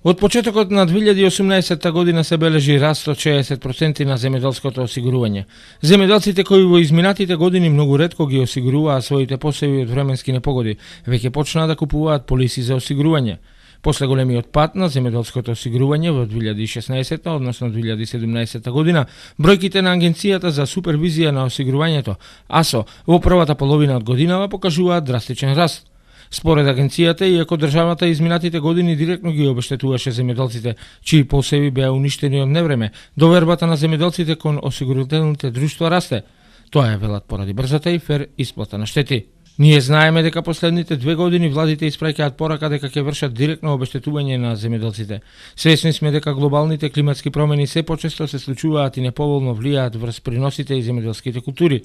Од почетокот на 2018 година се бележи раст од 60% на земјоделското осигурување. Земјоделците кои во изминатите години многу ретко ги осигуруваа своите посеви од временски непогоди, веќе почнаа да купуваат полиси за осигурување. После големиот пат на земјоделското осигурување во 2016, односно 2017 година, бројките на Агенцијата за супервизија на осигурувањето, АСО, во првата половина од годинава покажуваат драстичен раст. Според агенцијата, иако државата изминатите години директно ги обештетуваше земјоделците, чии посеви беа уништени од невреме, довербата на земјоделците кон осигурителните друштва расте. Тоа е велат поради брзата и фер исплата на штети. Ние знаеме дека последните 2 години владите испраќаат порака дека ќе вршат директно обештетување на земјоделците. Свесни сме дека глобалните климатски промени се почесто се случуваат и неповолно влијаат врз приносите и земјоделските култури.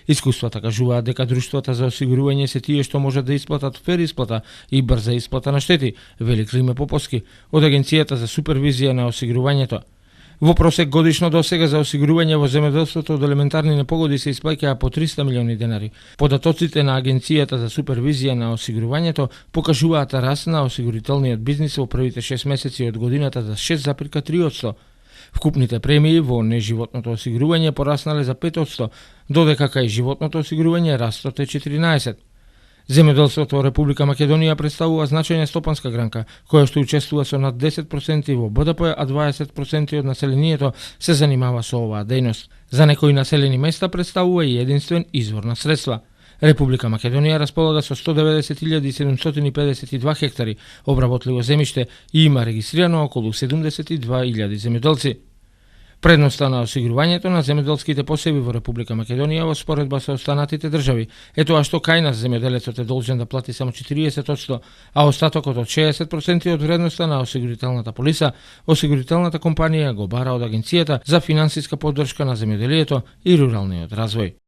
Искуствата кажуваат дека друштвата за осигурување се тие што можат да исплатат фер исплата и брза исплата на штети, вели Климе Поповски од Агенцијата за супервизија на осигурувањето. Во просек годишно досега за осигурување во земјоделството од елементарни непогоди се исплаќаа по 300 милиони денари. Податоците на Агенцијата за супервизија на осигурувањето покажуваат раст на осигурителниот бизнис во првите 6 месеци од годината за 6,3%. Вкупните премии во неживотното осигурување пораснале за 5%, додека кај животното осигурување растот е 14%. Земјоделството во Република Македонија представува значајна стопанска гранка, која што учествува со над 10% во БДП, а 20% од населението се занимава со оваа дејност. За некои населени места представува и единствен извор на средства. Република Македонија располага со 190.752 хектари обработливо земјиште и има регистрирано околу 72.000 земјоделци. Предноста на осигурувањето на земјоделските посеви во Република Македонија во споредба со останатите држави е тоа што кај нас земјоделецот е должен да плати само 40%, а остатокот од 60% од вредноста на осигурителната полиса, осигурителната компанија го бара од Агенцијата за финансиска поддршка на земјоделието и руралниот развој.